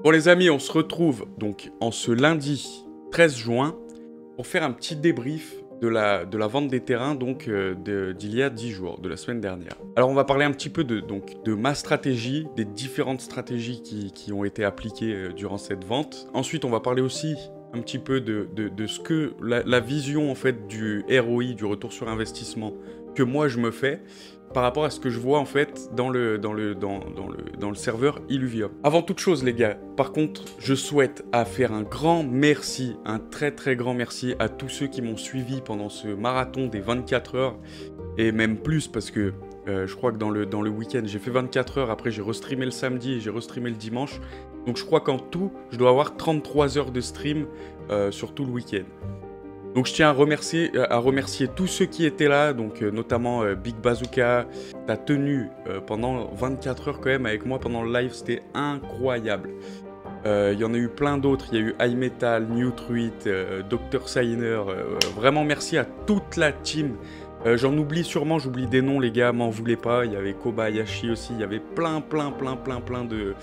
Bon les amis, on se retrouve donc en ce lundi 13 juin pour faire un petit débrief de la vente des terrains donc d'il y a 10 jours, de la semaine dernière. Alors on va parler un petit peu de ma stratégie, des différentes stratégies qui ont été appliquées durant cette vente. Ensuite on va parler aussi un petit peu de ce que la vision en fait du ROI, du retour sur investissement que moi je me fais par rapport à ce que je vois en fait dans le serveur Illuvium. Avant toute chose les gars, par contre, je souhaite faire un grand merci, un très grand merci à tous ceux qui m'ont suivi pendant ce marathon des 24 heures et même plus parce que je crois que dans le week-end j'ai fait 24 heures, après j'ai restreamé le samedi et j'ai restreamé le dimanche. Donc je crois qu'en tout, je dois avoir 33 heures de stream sur tout le week-end. Donc je tiens à remercier tous ceux qui étaient là, donc notamment Big Bazooka. T'as tenu pendant 24 heures quand même avec moi pendant le live, c'était incroyable. Il y en a eu plein d'autres, il y a eu iMetal, Newtruit, Dr Signer. Vraiment merci à toute la team. J'en oublie sûrement, j'oublie des noms les gars, m'en voulez pas. Il y avait Kobayashi aussi, il y avait plein de...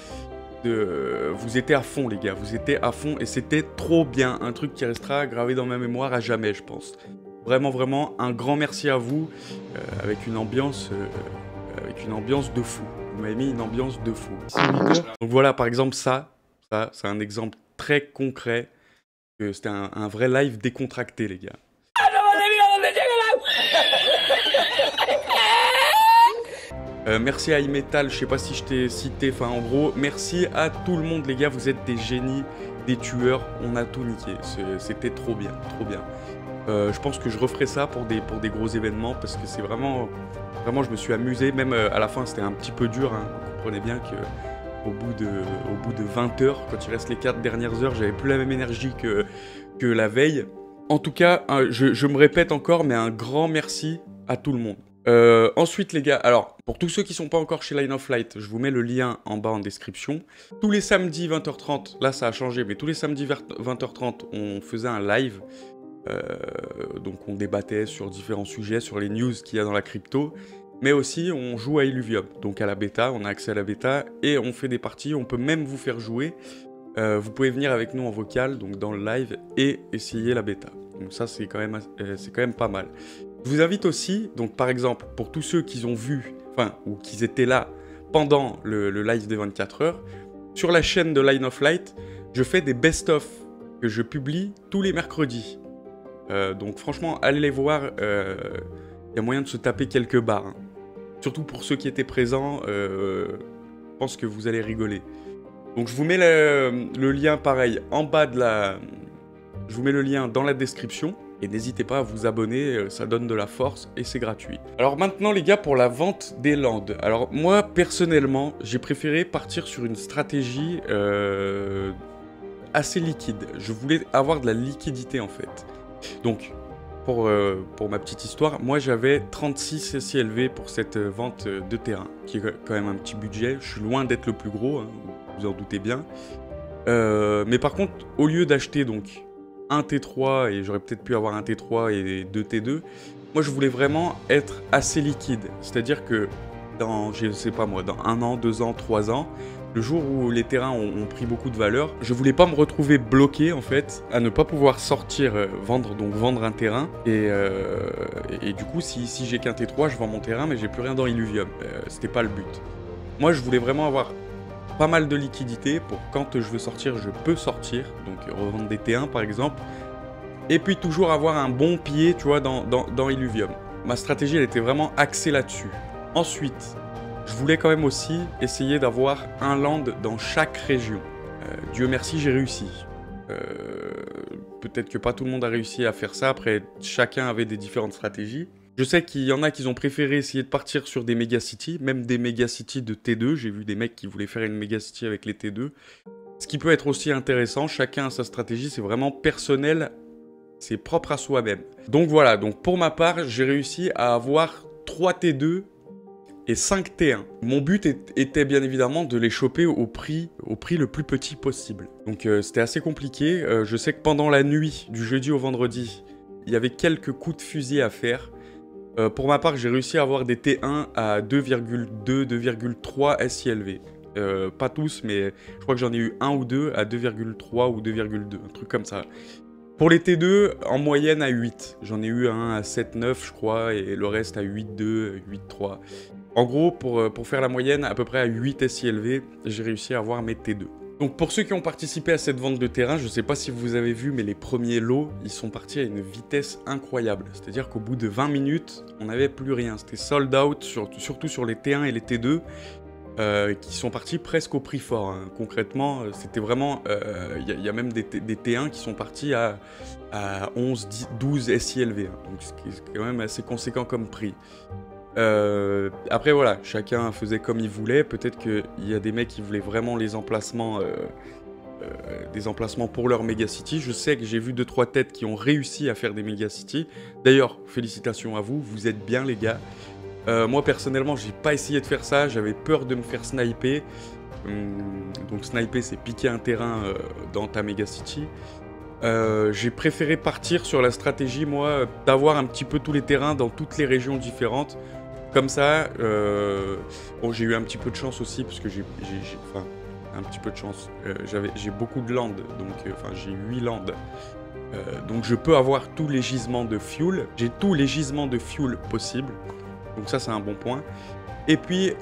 Vous étiez à fond les gars, vous étiez à fond et c'était trop bien, un truc qui restera gravé dans ma mémoire à jamais je pense. Vraiment un grand merci à vous, avec une ambiance de fou. Vous m'avez mis une ambiance de fou. Donc voilà, par exemple ça c'est un exemple très concret, que c'était un vrai live décontracté les gars. Merci à iMetal, je sais pas si je t'ai cité, enfin en gros, merci à tout le monde les gars, vous êtes des génies, des tueurs, on a tout niqué, c'était trop bien. Je pense que je referai ça pour des gros événements parce que c'est vraiment, je me suis amusé, même à la fin c'était un petit peu dur, hein. Vous comprenez bien que au bout de 20 heures, quand il reste les 4 dernières heures, j'avais plus la même énergie que la veille. En tout cas, je me répète encore, mais un grand merci à tout le monde. Ensuite les gars, alors pour tous ceux qui sont pas encore chez Line of Light, je vous mets le lien en bas en description. Tous les samedis 20h30, là ça a changé, mais tous les samedis 20h30 on faisait un live. Donc on débattait sur différents sujets, sur les news qu'il y a dans la crypto, mais aussi on joue à Illuvium, donc à la bêta, on a accès à la bêta et on fait des parties, on peut même vous faire jouer. Vous pouvez venir avec nous en vocal, donc dans le live, et essayer la bêta. Donc ça c'est quand même pas mal. Je vous invite aussi, donc par exemple, pour tous ceux qui ont vu, enfin, ou qui étaient là pendant le live des 24 heures, sur la chaîne de Line of Light, je fais des best-of que je publie tous les mercredis. Donc franchement, allez les voir, y a moyen de se taper quelques barres. Hein. Surtout pour ceux qui étaient présents, je pense que vous allez rigoler. Donc je vous mets le lien pareil en bas de la... Je vous mets le lien dans la description. Et n'hésitez pas à vous abonner, ça donne de la force et c'est gratuit. Alors maintenant les gars, pour la vente des landes. Alors moi personnellement, j'ai préféré partir sur une stratégie assez liquide. Je voulais avoir de la liquidité en fait. Donc pour ma petite histoire, moi j'avais 36 SILV pour cette vente de terrain, qui est quand même un petit budget. Je suis loin d'être le plus gros, hein, vous en doutez bien. Mais par contre, au lieu d'acheter donc un T3, et j'aurais peut-être pu avoir un T3 et 2 T2, moi je voulais vraiment être assez liquide. C'est-à-dire que dans, je sais pas moi, dans 1 an, 2 ans, 3 ans, le jour où les terrains ont pris beaucoup de valeur, je voulais pas me retrouver bloqué en fait, à ne pas pouvoir sortir, vendre un terrain. Et du coup, si j'ai qu'un T3, je vends mon terrain, mais j'ai plus rien dans Illuvium. C'était pas le but. Moi je voulais vraiment avoir pas mal de liquidité pour quand je veux sortir, je peux sortir, donc revendre des T1 par exemple, et puis toujours avoir un bon pied, tu vois, dans Illuvium. Ma stratégie, elle était vraiment axée là-dessus. Ensuite, je voulais quand même aussi essayer d'avoir un land dans chaque région. Dieu merci, j'ai réussi. Peut-être que pas tout le monde a réussi à faire ça, après chacun avait des différentes stratégies. Je sais qu'il y en a qui ont préféré essayer de partir sur des Megacity, même des Megacity de T2. J'ai vu des mecs qui voulaient faire une Megacity avec les T2. Ce qui peut être aussi intéressant, chacun a sa stratégie, c'est vraiment personnel, c'est propre à soi-même. Donc voilà, donc pour ma part, j'ai réussi à avoir 3 T2 et 5 T1. Mon but était bien évidemment de les choper au prix le plus petit possible. Donc c'était assez compliqué. Je sais que pendant la nuit, du jeudi au vendredi, il y avait quelques coups de fusil à faire. Pour ma part, j'ai réussi à avoir des T1 à 2,2, 2,3 SILV. Pas tous, mais je crois que j'en ai eu un ou deux à 2,3 ou 2,2, un truc comme ça. Pour les T2, en moyenne à 8. J'en ai eu un à 7,9 je crois, et le reste à 8,2, 8,3. En gros, pour faire la moyenne, à peu près à 8 SILV, j'ai réussi à avoir mes T2. Donc pour ceux qui ont participé à cette vente de terrain, je ne sais pas si vous avez vu, mais les premiers lots, ils sont partis à une vitesse incroyable. C'est-à-dire qu'au bout de 20 minutes, on n'avait plus rien. C'était sold out, surtout sur les T1 et les T2, qui sont partis presque au prix fort. Hein. Concrètement, c'était vraiment... Il y a même des T1 qui sont partis à 11, 10, 12 SILV. Hein. Donc c'est quand même assez conséquent comme prix. Après voilà, chacun faisait comme il voulait. Peut-être qu'il y a des mecs qui voulaient vraiment les emplacements, des emplacements pour leur Megacity. Je sais que j'ai vu 2-3 têtes qui ont réussi à faire des Megacity. D'ailleurs, félicitations à vous, vous êtes bien les gars. Moi personnellement, j'ai pas essayé de faire ça, j'avais peur de me faire sniper. Donc sniper, c'est piquer un terrain dans ta Megacity. J'ai préféré partir sur la stratégie, moi, d'avoir un petit peu tous les terrains dans toutes les régions différentes. Comme ça, bon, j'ai eu un petit peu de chance aussi, parce que enfin, un petit peu de chance. J'ai beaucoup de land, donc, enfin, j'ai 8 land. Donc je peux avoir tous les gisements de fuel. J'ai tous les gisements de fuel possibles. Donc ça, c'est un bon point. Et puis,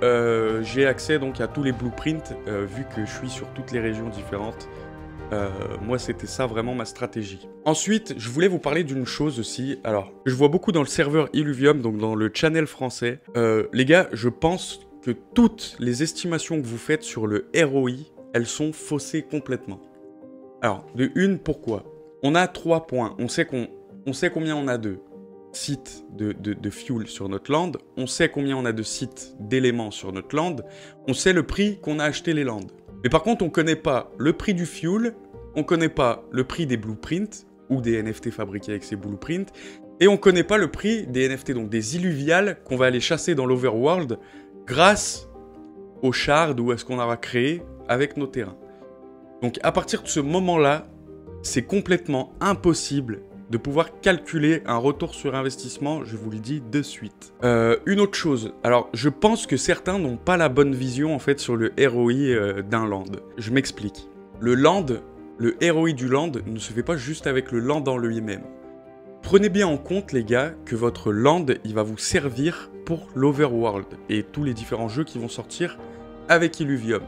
j'ai accès donc à tous les blueprints, vu que je suis sur toutes les régions différentes. Moi, c'était ça vraiment ma stratégie. Ensuite, je voulais vous parler d'une chose aussi. Alors, je vois beaucoup dans le serveur Illuvium, donc dans le channel français. Les gars, je pense que toutes les estimations que vous faites sur le ROI, elles sont faussées complètement. Alors, de une, pourquoi? On a 3 points. On sait combien on a de sites de fuel sur notre land. On sait combien on a de sites d'éléments sur notre land. On sait le prix qu'on a acheté les lands. Mais par contre, on ne connaît pas le prix du fuel, on ne connaît pas le prix des blueprints, ou des NFT fabriqués avec ces blueprints, et on ne connaît pas le prix des NFT, donc des illuviales qu'on va aller chasser dans l'overworld grâce aux shards ou à ce qu'on aura créé avec nos terrains. Donc à partir de ce moment-là, c'est complètement impossible de pouvoir calculer un retour sur investissement, je vous le dis de suite. Une autre chose, alors je pense que certains n'ont pas la bonne vision en fait sur le ROI d'un land. Je m'explique. Le ROI du land ne se fait pas juste avec le land en lui-même. Prenez bien en compte les gars que votre land il va vous servir pour l'overworld et tous les différents jeux qui vont sortir avec Illuvium.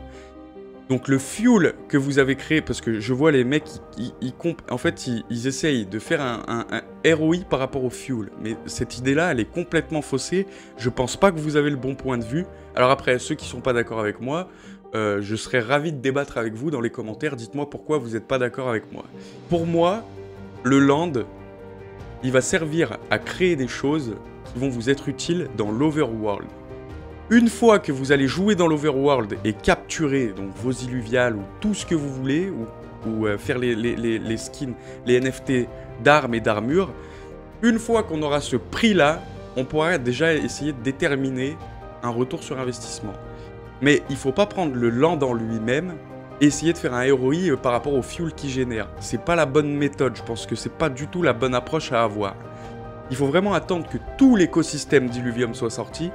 Donc le fuel que vous avez créé, parce que je vois les mecs, en fait, ils essayent de faire un ROI par rapport au fuel. Mais cette idée-là, elle est complètement faussée. Je pense pas que vous avez le bon point de vue. Alors après, ceux qui sont pas d'accord avec moi, je serais ravi de débattre avec vous dans les commentaires. Dites-moi pourquoi vous n'êtes pas d'accord avec moi. Pour moi, le land, il va servir à créer des choses qui vont vous être utiles dans l'overworld. Une fois que vous allez jouer dans l'overworld et capturer donc, vos illuviales ou tout ce que vous voulez, ou faire les skins, les NFT d'armes et d'armures, une fois qu'on aura ce prix-là, on pourra déjà essayer de déterminer un retour sur investissement. Mais il ne faut pas prendre le land en lui-même et essayer de faire un ROI par rapport au fuel qu'il génère. C'est pas la bonne méthode, je pense que c'est pas du tout la bonne approche à avoir. Il faut vraiment attendre que tout l'écosystème d'Illuvium soit sorti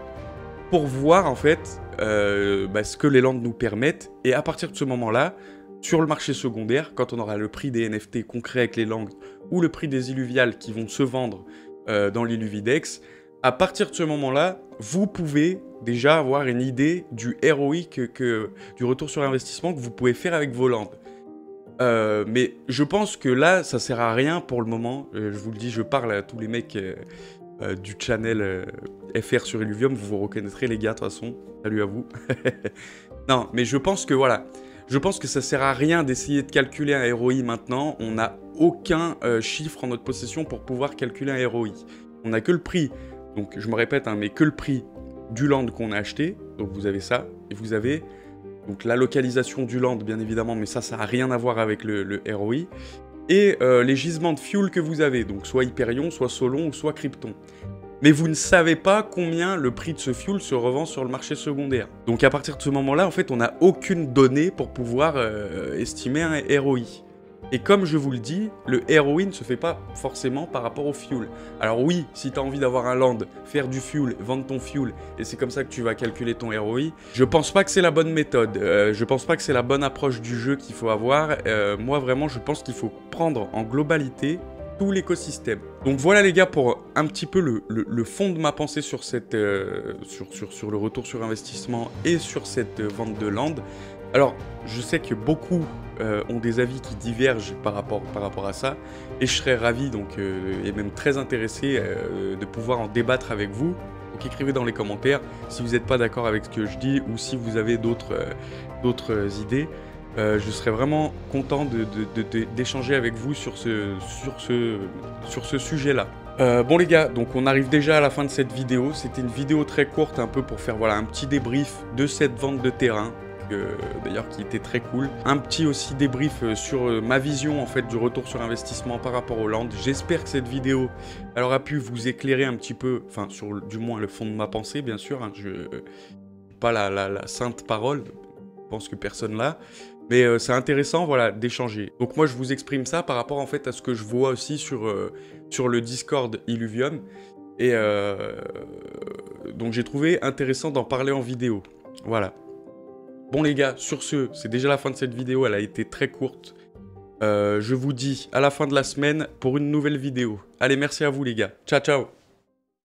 pour voir en fait ce que les lands nous permettent, et à partir de ce moment-là, sur le marché secondaire, quand on aura le prix des NFT concrets avec les lands, ou le prix des illuviales qui vont se vendre dans l'Illuvidex, à partir de ce moment-là, vous pouvez déjà avoir une idée du ROI, du retour sur investissement que vous pouvez faire avec vos lands. Mais je pense que là, ça sert à rien pour le moment. Je vous le dis, je parle à tous les mecs du channel FR sur Illuvium, vous vous reconnaîtrez les gars de toute façon, salut à vous. Non, mais je pense que voilà, je pense que ça sert à rien d'essayer de calculer un ROI maintenant, on n'a aucun chiffre en notre possession pour pouvoir calculer un ROI. On n'a que le prix, donc je me répète, hein, mais que le prix du land qu'on a acheté, donc vous avez ça, et vous avez donc la localisation du land bien évidemment, mais ça n'a rien à voir avec le ROI, et les gisements de fuel que vous avez, donc soit Hyperion, soit Solon ou soit Krypton. Mais vous ne savez pas combien le prix de ce fuel se revend sur le marché secondaire. Donc à partir de ce moment-là, en fait, on n'a aucune donnée pour pouvoir estimer un ROI. Et comme je vous le dis, le ROI ne se fait pas forcément par rapport au fuel. Alors oui, si tu as envie d'avoir un land, faire du fuel, vendre ton fuel, et c'est comme ça que tu vas calculer ton ROI, je pense pas que c'est la bonne méthode. Je pense pas que c'est la bonne approche du jeu qu'il faut avoir. Moi vraiment, je pense qu'il faut prendre en globalité tout l'écosystème. Donc voilà les gars pour un petit peu le fond de ma pensée sur, cette, sur le retour sur investissement et sur cette vente de land. Alors, je sais que beaucoup ont des avis qui divergent par rapport à ça, et je serais ravi, donc, et même très intéressé de pouvoir en débattre avec vous. Donc écrivez dans les commentaires si vous n'êtes pas d'accord avec ce que je dis, ou si vous avez d'autres idées. Je serais vraiment content d'échanger avec vous sur ce sujet-là. Bon les gars, donc on arrive déjà à la fin de cette vidéo. C'était une vidéo très courte, un peu pour faire voilà, un petit débrief de cette vente de terrain. D'ailleurs qui était très cool. Un petit aussi débrief sur ma vision en fait du retour sur investissement par rapport au land. J'espère que cette vidéo elle aura pu vous éclairer un petit peu, enfin sur du moins le fond de ma pensée bien sûr, hein, pas la sainte parole, je pense que personne l'a. Mais c'est intéressant voilà, d'échanger. Donc moi je vous exprime ça par rapport en fait à ce que je vois aussi sur le Discord Illuvium. Et donc j'ai trouvé intéressant d'en parler en vidéo. Voilà. Bon les gars, sur ce, c'est déjà la fin de cette vidéo, elle a été très courte. Je vous dis à la fin de la semaine pour une nouvelle vidéo. Allez, merci à vous les gars. Ciao, ciao.